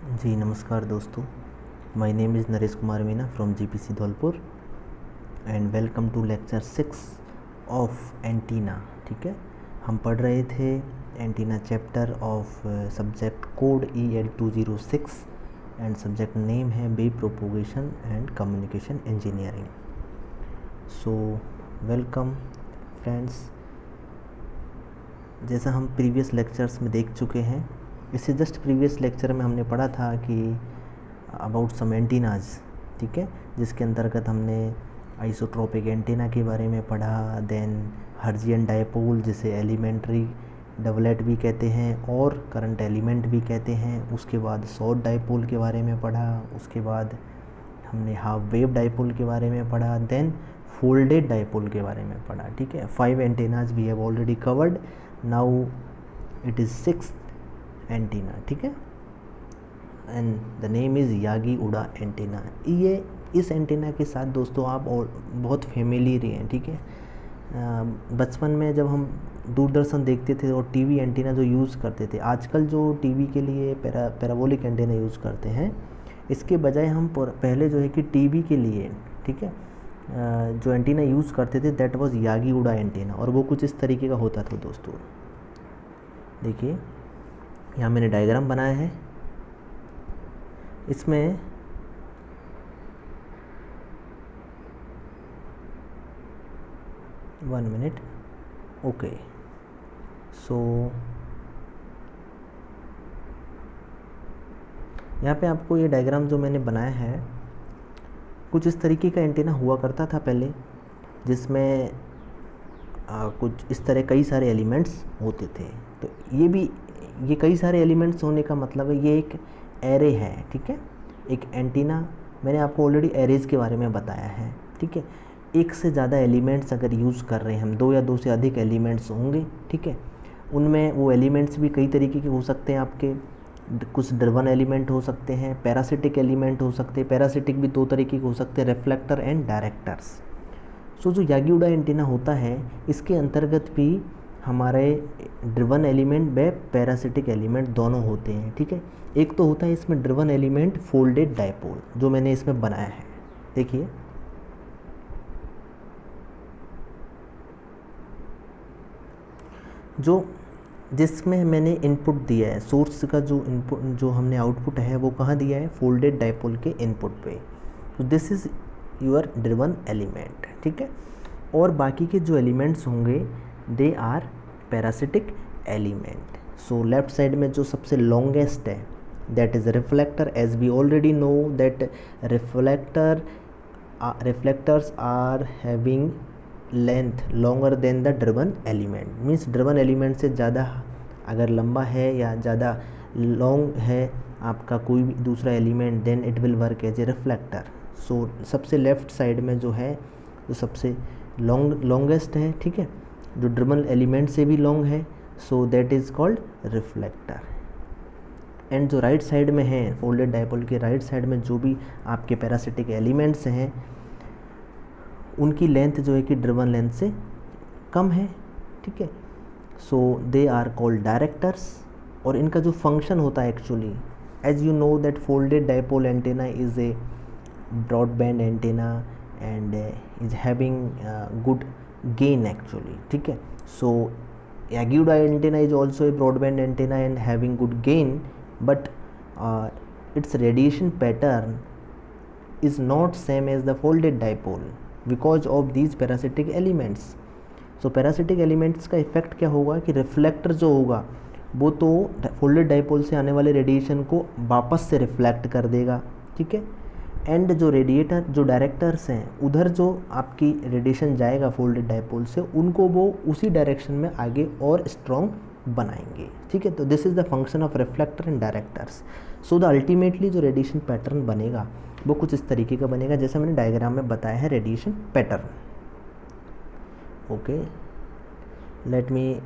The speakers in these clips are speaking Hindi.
जी नमस्कार दोस्तों, my name is Naresh Kumar Meena from GPC Dholpur and welcome to lecture 6 of antenna. ठीक है, हम पढ़ रहे थे antenna chapter of subject code EL206 and subject name है wave propagation and communication engineering. So welcome friends. जैसा हम प्रीवियस लेक्चर्स में देख चुके हैं, इससे जस्ट प्रीवियस लेक्चर में हमने पढ़ा था कि अबाउट सम एंटीनाज, ठीक है, जिसके अंतर्गत हमने आइसोट्रोपिक एंटीना के बारे में पढ़ा, देन हर्जियन डायपोल जिसे एलिमेंट्री डबलेट भी कहते हैं और करंट एलिमेंट भी कहते हैं। उसके बाद शॉर्ट डायपोल के बारे में पढ़ा, उसके बाद हमने हाफ वेव डायपोल के बारे में पढ़ा, देन फोल्डेड डायपोल के बारे में पढ़ा। ठीक है, 5 antennas we have already covered, now it is 6th antenna. ठीक है, and the name is Yagi Uda antenna. ये इस एंटीना के साथ दोस्तों आप और बहुत फेमिलियर हैं। ठीक है, बचपन में जब हम दूरदर्शन देखते थे और टीवी एंटीना जो यूज़ करते थे, आजकल जो टीवी के लिए पैराबोलिक एंटीना यूज़ करते हैं, इसके बजाय हम पहले जो है कि टीवी के लिए, ठीक है, जो एंटीना यूज़ करते थे that was Yagi Uda antenna, और वो कुछ इस तरीके का होता था दोस्तों। देखिए यहाँ मैंने डायग्राम बनाया है, इसमें वन मिनट, ओके। सो यहाँ पे आपको ये डायग्राम जो मैंने बनाया है, कुछ इस तरीके का एंटीना हुआ करता था पहले, जिसमें कुछ इस तरह कई सारे एलिमेंट्स होते थे। तो ये कई सारे एलिमेंट्स होने का मतलब है ये एक एरे है। ठीक है, एक एंटीना, मैंने आपको ऑलरेडी एरेज के बारे में बताया है। ठीक है, एक से ज़्यादा एलिमेंट्स अगर यूज़ कर रहे हैं हम, 2 या 2 से अधिक एलिमेंट्स होंगे। ठीक है, उनमें वो एलिमेंट्स भी कई तरीके के हो सकते हैं आपके, कुछ ड्रिवन एलिमेंट हो सकते हैं, पैरासिटिक एलिमेंट हो सकते हैं। पैरासिटिक भी 2 तरीके के हो सकते हैं, रिफ्लेक्टर एंड डायरेक्टर्स। सो जो यागी उड़ा एंटीना होता है, इसके अंतर्गत भी हमारे ड्रिवन एलिमेंट व पैरासिटिक एलिमेंट दोनों होते हैं। ठीक है, एक तो होता है इसमें ड्रिवन एलिमेंट फोल्डेड डायपोल, जो मैंने इसमें बनाया है। देखिए जिसमें मैंने इनपुट दिया है, सोर्स का जो इनपुट, जो हमने आउटपुट है वो कहाँ दिया है, फोल्डेड डायपोल के इनपुट पे। तो this is your driven element. ठीक है, और बाकी के जो एलिमेंट्स होंगे they are parasitic element. So left side में जो सबसे लॉन्गेस्ट है that is reflector, as we already know that reflectors are having length longer than the driven element. Means driven element से ज़्यादा अगर लंबा है या ज़्यादा लॉन्ग है आपका कोई भी दूसरा element, then it will work as a reflector. So सबसे लेफ्ट साइड में जो है, जो सबसे लॉन्गेस्ट है, ठीक है, जो ड्रिवन एलिमेंट से भी लॉन्ग है, so that is called reflector. And जो राइट साइड में है, फोल्डेड डायपोल के राइट साइड में जो भी आपके पैरासिटिक एलिमेंट्स हैं, उनकी लेंथ जो है कि ड्रिवन लेंथ से कम है। ठीक है, so they are called directors. और इनका जो फंक्शन होता है actually, as you know that folded dipole antenna is a broadband antenna and is having good gain actually. ठीक है, so Yagi Uda antenna is also a broadband antenna and having good gain, but its radiation pattern is not same as the folded dipole because of these parasitic elements. So parasitic elements का इफेक्ट क्या होगा कि रिफ्लेक्टर जो होगा वो तो फोल्डेड डाइपोल से आने वाले रेडिएशन को वापस से रिफ्लेक्ट कर देगा। ठीक है, एंड जो डायरेक्टर्स हैं, उधर जो आपकी रेडिएशन जाएगा फोल्डेड डाइपोल से, उनको वो उसी डायरेक्शन में आगे और स्ट्रॉन्ग बनाएंगे। ठीक है, तो this is the function of reflector and directors. So the ultimately जो रेडिएशन पैटर्न बनेगा वो कुछ इस तरीके का बनेगा, जैसे मैंने डायग्राम में बताया है radiation pattern. Okay, let me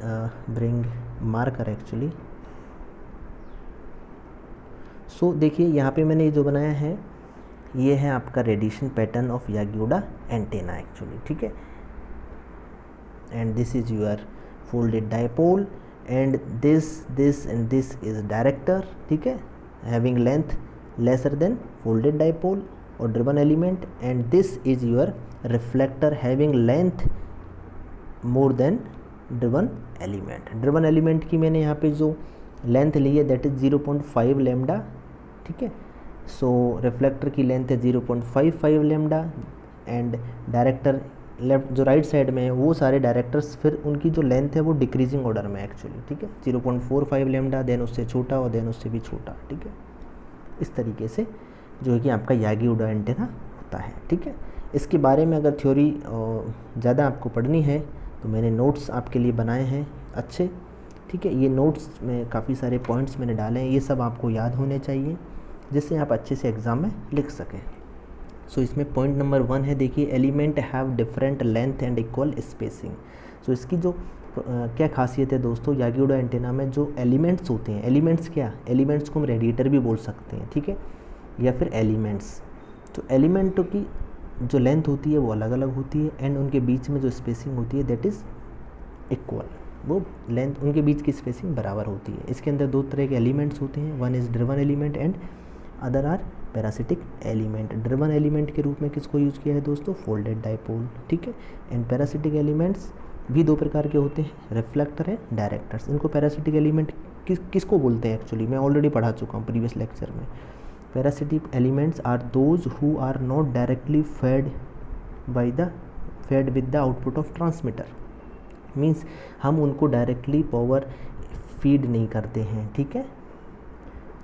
bring marker actually. So देखिए यहाँ पे मैंने जो बनाया है ये है आपका radiation pattern of Yagi Uda antenna actually. ठीक है, and this is your folded dipole and this and this is director. ठीक है, having length lesser than folded dipole or driven element, and this is your reflector having length more than driven element. driven element की मैंने यहाँ पे जो लेंथ ली है दैट इज 0.5 लैम्डा, ठीक है। सो रिफ्लेक्टर की लेंथ है 0.55 लैम्डा, एंड डायरेक्टर लेफ्ट जो राइट साइड में है वो सारे डायरेक्टर्स फिर उनकी जो लेंथ है वो डिक्रीजिंग ऑर्डर में एक्चुअली, ठीक है। 0.45 लैम्डा, देन उससे छोटा और देन उससे भी छोटा, ठीक है। इस तरीके से जो है कि आपका यागी उडा एंटेना होता है, ठीक है। इसके बारे में अगर थ्योरी ज़्यादा आपको पढ़नी है तो मैंने नोट्स आपके लिए बनाए हैं अच्छे, ठीक है। ये नोट्स में काफ़ी सारे पॉइंट्स मैंने डाले हैं, ये सब आपको याद होने चाहिए जिससे आप अच्छे से एग्ज़ाम में लिख सकें। सो इसमें पॉइंट नंबर 1 है, देखिए element have different length and equal spacing. So इसकी जो क्या खासियत है दोस्तों, यागी उडा एंटेना में जो एलिमेंट्स होते हैं, एलिमेंट्स क्या, एलिमेंट्स को हम रेडिएटर भी बोल सकते हैं, ठीक है, या फिर एलिमेंट्स। तो एलिमेंटों की जो लेंथ होती है वो अलग अलग होती है, एंड उनके बीच में जो स्पेसिंग होती है दैट इज़ इक्वल, वो लेंथ उनके बीच की स्पेसिंग बराबर होती है। इसके अंदर दो तरह के एलिमेंट्स होते हैं, one is driven element and other are parasitic element. Driven element के रूप में किसको यूज़ किया है दोस्तों, फोल्डेड डाइपोल, ठीक है। एंड पैरासिटिक एलिमेंट्स भी दो प्रकार के होते हैं, रिफ्लेक्टर एंड डायरेक्टर्स। इनको पैरासिटिक एलिमेंट किसको बोलते हैं एक्चुअली, मैं ऑलरेडी पढ़ा चुका हूँ प्रीवियस लेक्चर में। Parasitic elements are those who are not directly fed with the output of transmitter. Means हम उनको डायरेक्टली पावर फीड नहीं करते हैं, ठीक है,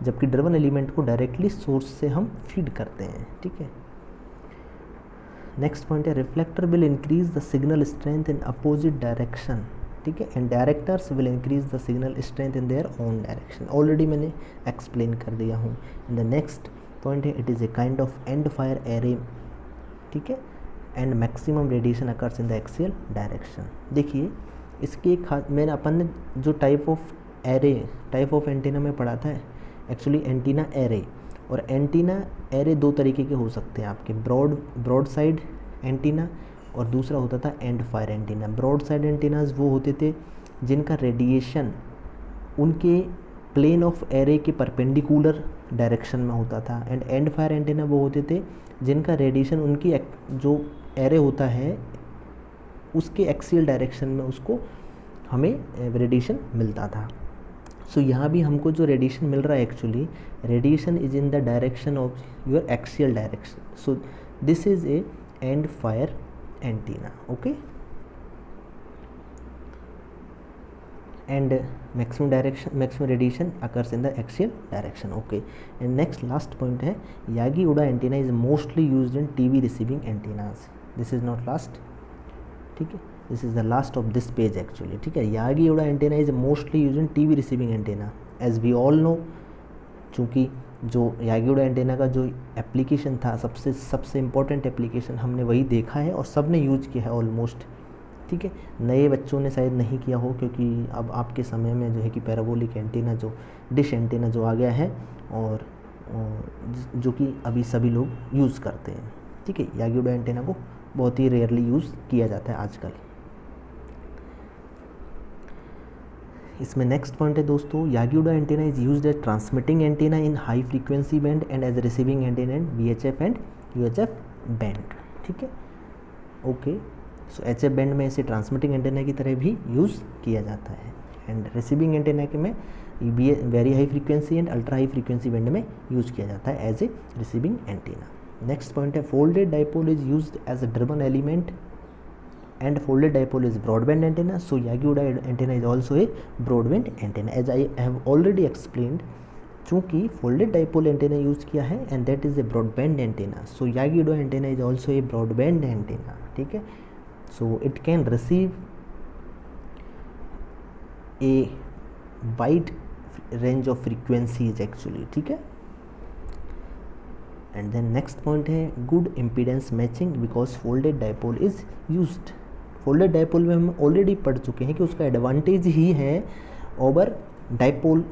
जबकि ड्रिवन एलिमेंट को डायरेक्टली सोर्स से हम फीड करते हैं, ठीक है। नेक्स्ट पॉइंट है, reflector will increase the signal strength in opposite direction, ठीक है, and directors will increase the signal strength in their own direction. Already मैंने एक्सप्लेन कर दिया हूँ। द नेक्स्ट पॉइंट है, it is a kind of and fire array, ठीक है, and maximum radiation occurs in the axial direction. देखिए इसकी एक मैंने अपन ने जो टाइप ऑफ एंटीना में पढ़ा था एक्चुअली एंटीना एरे, और एंटीना एरे दो तरीके के हो सकते हैं आपके, ब्रॉड साइड एंटीना और दूसरा होता था end fire antenna. Broadside antennas वो होते थे जिनका रेडिएशन उनके प्लेन ऑफ एरे के परपेंडिकुलर डायरेक्शन में होता था, एंड फायर एंटीना वो होते थे जिनका रेडिएशन उनकी जो एरे होता है उसके एक्सियल डायरेक्शन में उसको हमें रेडिएशन मिलता था। सो यहाँ भी हमको जो रेडिएशन मिल रहा है actually radiation is in the direction of your axial direction. So this is A and fire antenna, okay. And maximum radiation occurs in the axial direction, okay. And next last point है, Yagi Uda antenna is mostly used in TV receiving antennas. This is not last, ठीक है, this is the last of this page actually, ठीक है। Yagi Uda antenna is mostly used in TV receiving antenna as we all know। चूँकि जो यागी उडा एंटीना का जो एप्लीकेशन था सबसे इम्पोर्टेंट एप्लीकेशन हमने वही देखा है और सब ने यूज किया है ऑलमोस्ट, ठीक है। नए बच्चों ने शायद नहीं किया हो क्योंकि अब आपके समय में जो है कि पैराबोलिक एंटीना जो डिश एंटीना जो आ गया है और जो कि अभी सभी लोग यूज़ करते हैं, ठीक है। यागी उडा एंटीना को बहुत ही रेयरली यूज़ किया जाता है आजकल। इसमें नेक्स्ट पॉइंट है दोस्तों, Yagi Uda antenna is used as transmitting antenna in high frequency band and as receiving antenna in VHF and UHF band, ठीक है, ओके। सो HF बैंड में इसे ट्रांसमिटिंग एंटीना की तरह भी यूज़ किया जाता है, एंड रिसीविंग एंटीना के में very high frequency and ultra high frequency band में यूज़ किया जाता है as a receiving antenna. Next point है, folded dipole is used as a driven element and folded dipole is broadband antenna. So Yagi Uda antenna is also a broadband antenna as I have already explained। चूँकि folded dipole antenna यूज़ किया है and that is a broadband antenna, so Yagi Uda antenna is also a broadband antenna, ठीक है। So it can receive a wide range of frequencies actually, ठीक है। And then next point है good impedance matching because folded dipole is used। Folded dipole में हम ऑलरेडी पढ़ चुके हैं कि उसका एडवांटेज ही है ओवर डाइपोल,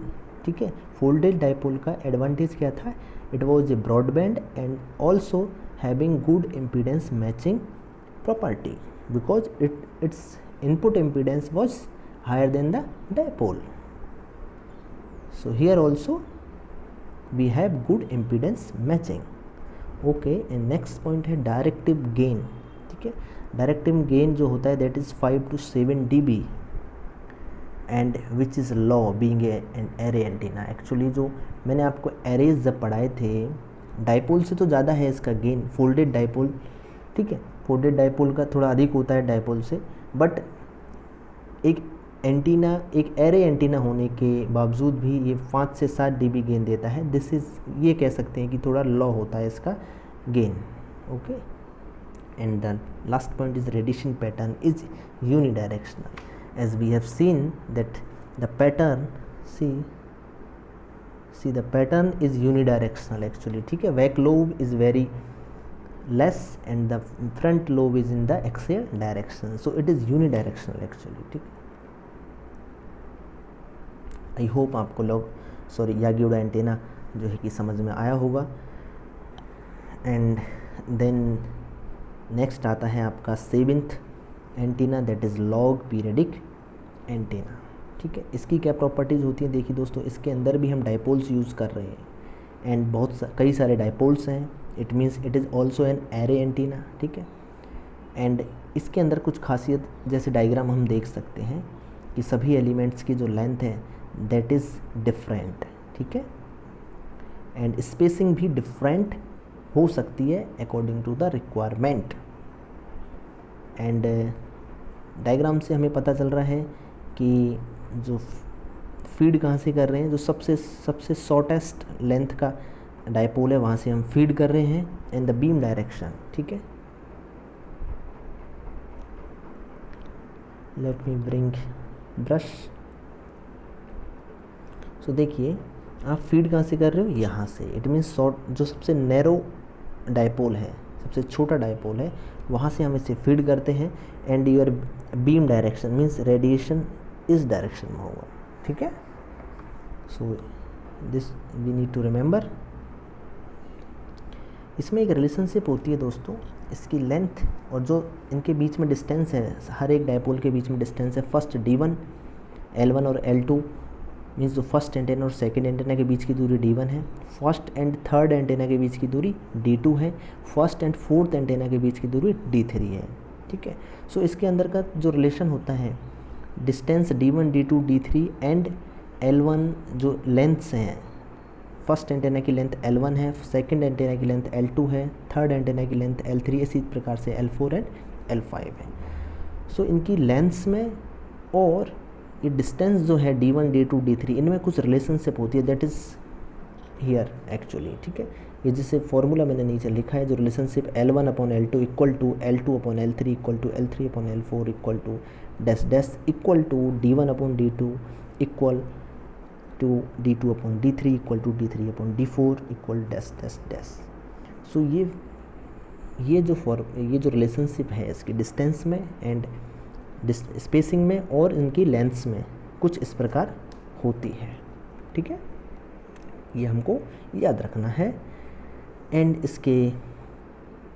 ठीक है। फोल्डेड डाइपोल का एडवांटेज क्या था, it was a broadband and also having good impedance matching property because its input impedance was higher than the dipole. So here also we have good impedance matching. Okay, and next point है डायरेक्टिव गेन। ठीक है, डायरेक्टिव गेन जो होता है that is 5 to 7 dB and which is low being an array antenna. Actually जो मैंने आपको एरेज जब पढ़ाए थे, डाइपोल से तो ज़्यादा है इसका गेन, फोल्डेड डाइपोल। ठीक है, फोल्डेड डाइपोल का थोड़ा अधिक होता है डाइपोल से, बट एक एंटीना, एक एरे एंटीना होने के बावजूद भी ये 5 से 7 dB गेन देता है। दिस इज़, ये कह सकते हैं कि थोड़ा लॉ होता है इसका gain. Okay, and the last point is radiation pattern is unidirectional as we have seen that the pattern, see the pattern is unidirectional actually। ठीक है, back lobe is very less and the front lobe is in the axial direction, so it is unidirectional actually। ठीक है, आई होप आपको यागी उडा एंटेना जो है कि समझ में आया होगा। एंड देन नेक्स्ट आता है आपका 7th antenna that is log periodic antenna. ठीक है, इसकी क्या प्रॉपर्टीज़ होती हैं देखिए दोस्तों, इसके अंदर भी हम डाइपोल्स यूज़ कर रहे हैं एंड कई सारे डाइपोल्स हैं। It means it is also an array antenna. ठीक है, एंड इसके अंदर कुछ खासियत जैसे डायग्राम हम देख सकते हैं कि सभी एलिमेंट्स की जो लेंथ है दैट इज़ डिफरेंट। ठीक है, एंड स्पेसिंग भी डिफरेंट हो सकती है according to the requirement. And diagram से हमें पता चल रहा है कि जो फीड कहाँ से कर रहे हैं, जो सबसे शॉर्टेस्ट लेंथ का डायपोल है वहाँ से हम फीड कर रहे हैं इन द बीम डायरेक्शन। ठीक है, लेट मी ब्रिंग ब्रश। सो देखिए, आप फीड कहाँ से कर रहे हो, यहाँ से। इट मीन्स शॉर्ट, जो सबसे नैरो डायपोल है, सबसे छोटा डायपोल है, वहाँ से हम इसे फीड करते हैं। And your beam direction means radiation इस डायरेक्शन में होगा। ठीक है, so this we need to remember. इसमें एक रिलेशनशिप होती है दोस्तों, इसकी लेंथ और जो इनके बीच में डिस्टेंस है, हर एक डायपोल के बीच में डिस्टेंस है। फर्स्ट D1, L1 और L2 मीन्स जो फर्स्ट एंटेना और सेकंड एंटेना के बीच की दूरी D1 है। फर्स्ट एंड थर्ड एंटेना के बीच की दूरी D2 है। फर्स्ट एंड फोर्थ एंटेना के बीच की दूरी D3 है। ठीक है, सो इसके अंदर का जो रिलेशन होता है, distance D1, D2, D3 and L1 जो लेंथ्स हैं, फर्स्ट एंटेना की लेंथ L1 है, सेकंड एंटेना की लेंथ L2 है, थर्ड एंटेना की लेंथ L3, इसी प्रकार से L4 एंड L5 है। सो इनकी लेंथ्स में और ये डिस्टेंस जो है D1, D2, D3, इनमें कुछ रिलेशनशिप होती है दैट इज़ हियर एक्चुअली। ठीक है, ये जिसे फॉर्मूला मैंने नीचे लिखा है, जो relationship L1 upon L2 equal to L2 upon L3 equal to L3 upon L4 equal to dash dash equal to D1 upon D2 equal to D2 upon D3 equal to D3 upon D4 equal dash dash dash. So ये जो रिलेशनशिप है इसकी डिस्टेंस में एंड स्पेसिंग में और इनकी लेंथ्स में कुछ इस प्रकार होती है। ठीक है, ये हमको याद रखना है। एंड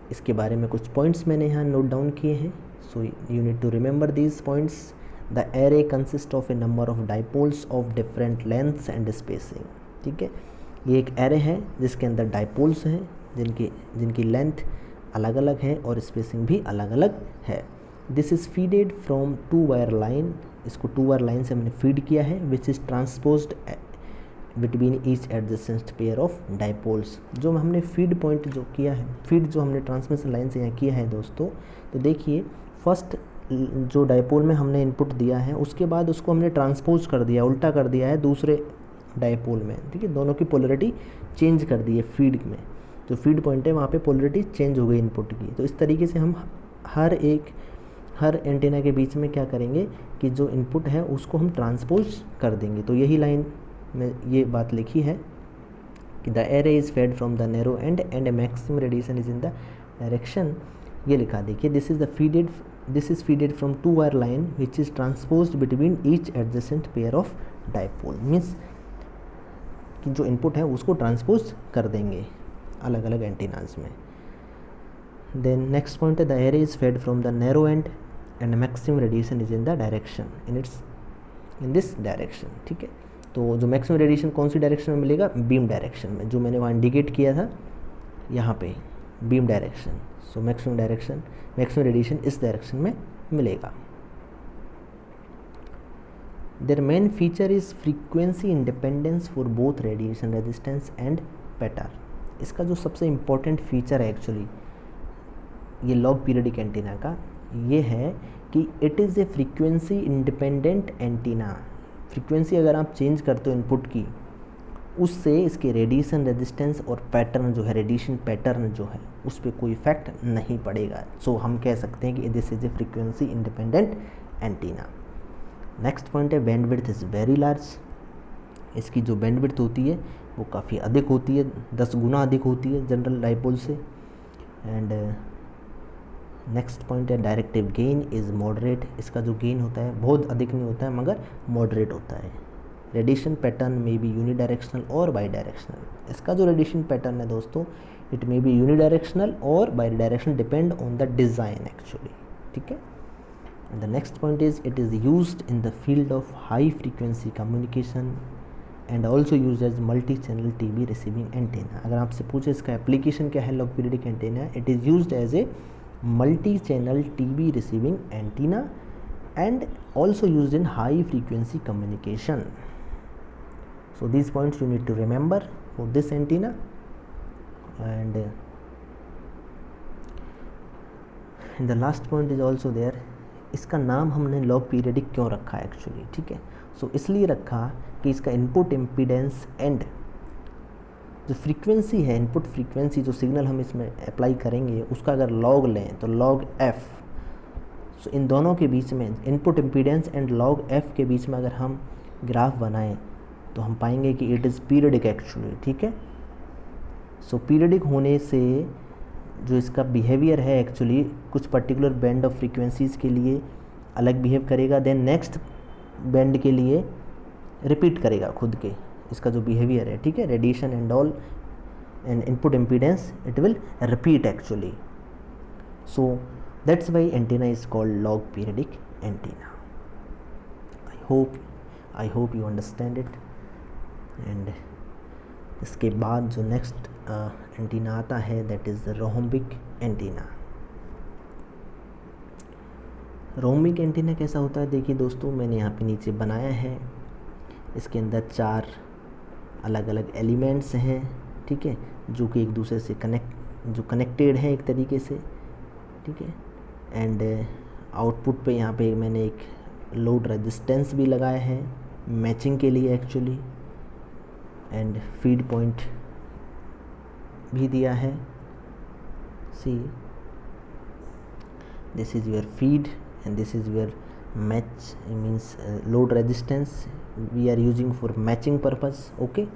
इसके बारे में कुछ पॉइंट्स मैंने यहाँ नोट डाउन किए हैं। So you need to remember these points. The array consist of a number of dipoles of different lengths and spacing. ठीक है, ये एक एरे है जिसके अंदर डाइपोल्स हैं जिनकी लेंथ अलग अलग है और स्पेसिंग भी अलग अलग है। This is feeded from 2 wire line. इसको 2 वायर लाइन से हमने फीड किया है, विच is transposed between each adjacent pair of dipoles. जो हमने फीड पॉइंट जो किया है, फीड जो हमने ट्रांसमिशन लाइन से यहाँ किया है दोस्तों, तो देखिए फर्स्ट जो डाइपोल में हमने इनपुट दिया है उसके बाद उसको हमने ट्रांसपोज कर दिया, उल्टा कर दिया है दूसरे डाइपोल में। ठीक है, दोनों की पोलरिटी चेंज कर दी है फीड में। जो फीड पॉइंट है वहाँ पे पोलरिटी चेंज हो गई इनपुट की। तो इस तरीके से हम हर एंटेना के बीच में क्या करेंगे कि जो इनपुट है उसको हम ट्रांसपोज कर देंगे। तो यही लाइन में ये बात लिखी है कि the array is fed from the narrow end a maximum radiation is in the direction. ये लिखा देखिए, this is feeded from 2 wire line which is transposed between each adjacent pair of dipole. Means कि जो इनपुट है उसको ट्रांसपोज कर देंगे अलग अलग एंटीनाज में। देन नेक्स्ट पॉइंट है the array is fed from the narrow end maximum radiation is in the direction in this direction. ठीक है, तो जो मैक्सिमम रेडिएशन कौन सी डायरेक्शन में मिलेगा, बीम डायरेक्शन में, जो मैंने वहाँ इंडिकेट किया था यहाँ पे, beam direction. So maximum radiation इस डायरेक्शन में मिलेगा। There main feature is frequency independence for both radiation resistance and pattern. इसका जो सबसे इम्पोर्टेंट फीचर है एक्चुअली ये लॉग पीरियडिक एंटीना का, ये है कि it is a frequency independent antenna. Frequency अगर आप चेंज करते हो इनपुट की, उससे इसके रेडिएशन रेजिस्टेंस और पैटर्न जो है, रेडिएशन पैटर्न जो है, उस पर कोई इफेक्ट नहीं पड़ेगा। सो हम कह सकते हैं कि this is a frequency independent antenna. Next point है बैंडविड्थ इज़ वेरी लार्ज। इसकी जो बैंडविड्थ होती है वो काफ़ी अधिक होती है, 10 गुना अधिक होती है जनरल डाइपोल से। एंड नेक्स्ट पॉइंट है डायरेक्टिव गेन इज़ मॉडरेट। इसका जो गेन होता है बहुत अधिक नहीं होता है मगर मॉडरेट होता है। रेडिएशन पैटर्न में बी यूनिडायरेक्शनल और बाई डायरेक्शनल। इसका जो रेडिएशन पैटर्न है दोस्तों, इट मे बी यूनिडायरेक्शनल और bidirectional, depend on the design actually, ठीक है। And the next point is it is used in the field of high frequency communication and also use as multi channel TV receiving antenna. अगर आपसे पूछे इसका एप्लीकेशन क्या है log periodic antenna, it is used as a multi channel TV receiving antenna and also used in high frequency communication. So these points you need to remember for this antenna. And the last point is also there, इसका नाम हमने लॉग पीरियडिक क्यों रखा है एक्चुअली, ठीक है। सो इसलिए रखा कि इसका इनपुट इम्पीडेंस एंड जो फ्रीक्वेंसी है, इनपुट फ्रीक्वेंसी जो सिग्नल हम इसमें अप्लाई करेंगे उसका अगर लॉग लें तो लॉग एफ, सो इन दोनों के बीच में input impedance and log F के बीच में अगर हम ग्राफ बनाएं तो हम पाएंगे कि इट इज़ पीरियडिक एक्चुअली, ठीक है। सो पीरियडिक होने से जो इसका बिहेवियर है एक्चुअली कुछ पर्टिकुलर बैंड ऑफ फ्रीक्वेंसीज़ के लिए अलग बिहेव करेगा, देन नेक्स्ट बैंड के लिए रिपीट करेगा खुद के, इसका जो बिहेवियर है, ठीक है। Radiation and all and input impedance it will repeat actually. So that's why antenna is called log periodic antenna. I hope you understand it. And इसके बाद जो नेक्स्ट एंटीना आता है that is rhombic antenna. Rhombic antenna कैसा होता है, देखिए दोस्तों मैंने यहाँ पे नीचे बनाया है। इसके अंदर 4 अलग अलग एलिमेंट्स हैं, ठीक है, जो कि एक दूसरे से कनेक्टेड हैं एक तरीके से, ठीक है। एंड आउटपुट पे यहाँ पे मैंने एक लोड रेजिस्टेंस भी लगाया है मैचिंग के लिए एक्चुअली, एंड फीड पॉइंट भी दिया है। See this is your feed and this is your match means load resistance we are using for matching purpose, okay.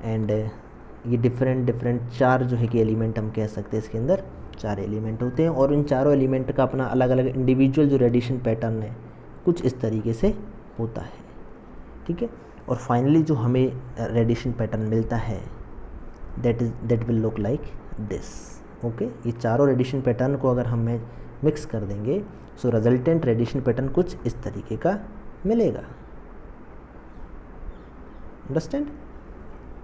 And ये डिफरेंट 4 जो है कि एलिमेंट हम कह सकते हैं, इसके अंदर 4 एलिमेंट होते हैं और इन चारों एलिमेंट का अपना अलग अलग इंडिविजुअल जो रेडिएशन पैटर्न है कुछ इस तरीके से होता है, ठीक है। और फाइनली जो हमें रेडिएशन पैटर्न मिलता है that will look like this, okay. ये चारों रेडिएशन पैटर्न को अगर हम मिक्स कर देंगे सो रिजल्टेंट रेडिएशन पैटर्न कुछ इस तरीके का मिलेगा, अंडरस्टैंड,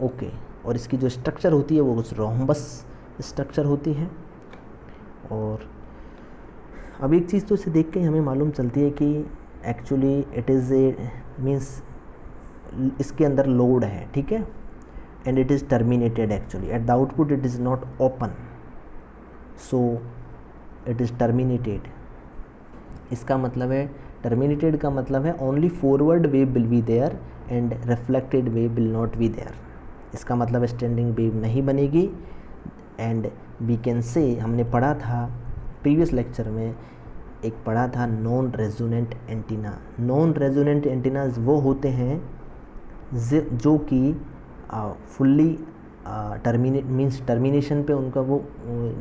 ओके। और इसकी जो स्ट्रक्चर होती है वो कुछ रोम्बस स्ट्रक्चर होती है। और अब एक चीज़ तो इसे देख के हमें मालूम चलती है कि actually it is a means इसके अंदर लोड है, ठीक है, and it is terminated actually at the output it is not open, so it is terminated. इसका मतलब है टर्मिनेटेड का मतलब है only forward wave will be there and reflected wave will not be there. इसका मतलब स्टैंडिंग वेव नहीं बनेगी। एंड वी कैन से, हमने पढ़ा था प्रीवियस लेक्चर में, एक पढ़ा था non resonant antenna. Non resonant antennas वो होते हैं जो कि फुल्ली टर्मिनेशन पे उनका वो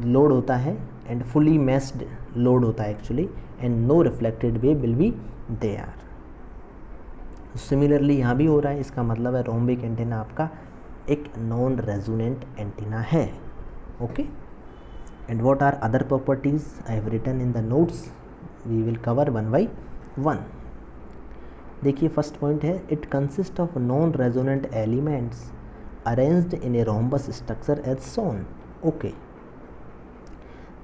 लोड होता है एंड फुली मैस्ड लोड होता है actually, and no reflected wave will be there. Similarly यहाँ भी हो रहा है। इसका मतलब है रोम्बिक एंटीना आपका एक नॉन रेजोनेंट एंटीना है, okay. And what are other properties I have written in the notes, we will cover one by one. देखिए फर्स्ट पॉइंट है, it consist of non resonant elements arranged in a rhombus structure as shown. Okay,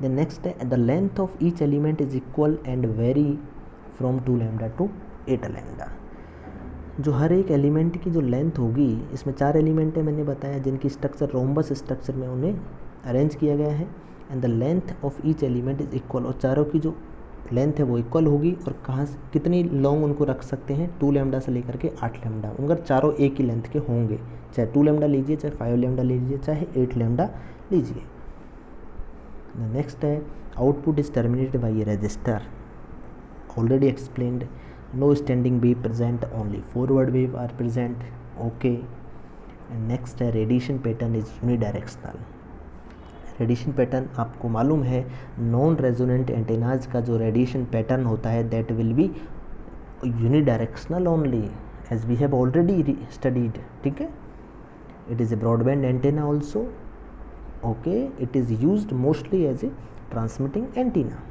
the next है, the length of each element is equal and vary from 2 lambda to 8 lambda. जो हर एक एलिमेंट की जो लेंथ होगी, इसमें 4 एलिमेंट है मैंने बताया जिनकी स्ट्रक्चर रोम्बस स्ट्रक्चर में उन्हें अरेंज किया गया है, and the length of each element is equal, और चारों की जो लेंथ है वो इक्वल होगी। और कहाँ से कितनी लॉन्ग उनको रख सकते हैं, 2 लैम्डा से लेकर के 8 लैम्डा, अगर चारों एक ही लेंथ के होंगे, चाहे 2 लैम्डा लीजिए, चाहे 5 लैम्डा लीजिए, चाहे 8 लैम्डा लीजिए। नेक्स्ट है, output is terminated by a resistor, already explained. No standing wave present, only forward wave are present. Okay, and next है, radiation pattern is unidirectional. Radiation pattern आपको मालूम है, नॉन रेजोनेंट एंटेनाज का जो रेडिएशन पैटर्न होता है that will be unidirectional only, as we have already studied. ठीक है, it is a broadband antenna also. Okay, it is used mostly as a transmitting antenna,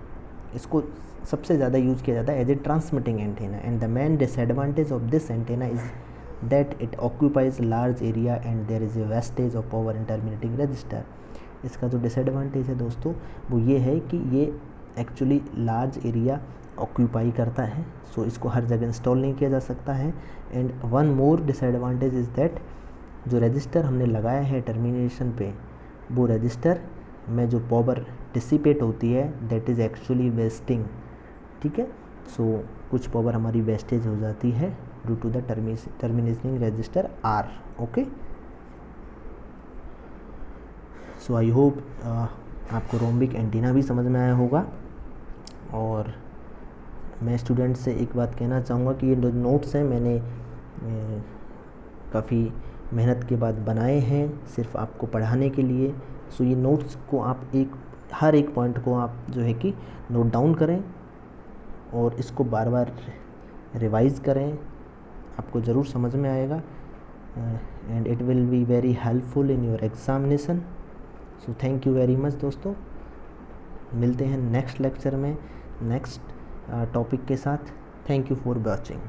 इसको सबसे ज़्यादा यूज़ किया जाता है as a transmitting antenna. And the main disadvantage of this antenna is that it occupies large area and there is a wastage of power in terminating resistor. इसका जो डिसएडवांटेज है दोस्तों वो ये है कि ये एक्चुअली लार्ज एरिया ऑक्यूपाई करता है, सो इसको हर जगह इंस्टॉल नहीं किया जा सकता है। And one more disadvantage is that जो रजिस्टर हमने लगाया है टर्मिनेशन पे, वो रजिस्टर में जो पावर डिसिपेट होती है दैट इज़ एक्चुअली वेस्टिंग। ठीक है, सो कुछ पावर हमारी वेस्टेज हो जाती है due to the terminating resistor R. Okay, so I hope आपको रोम्बिक एंटीना भी समझ में आया होगा। और मैं स्टूडेंट से एक बात कहना चाहूँगा कि ये जो नोट्स हैं मैंने काफ़ी मेहनत के बाद बनाए हैं सिर्फ आपको पढ़ाने के लिए। सो ये नोट्स को आप हर एक पॉइंट को आप जो है कि नोट डाउन करें और इसको बार बार रिवाइज़ करें, आपको ज़रूर समझ में आएगा and it will be very helpful in your examination. So thank you very much दोस्तों, मिलते हैं नेक्स्ट लेक्चर में नेक्स्ट टॉपिक के साथ। Thank you for watching.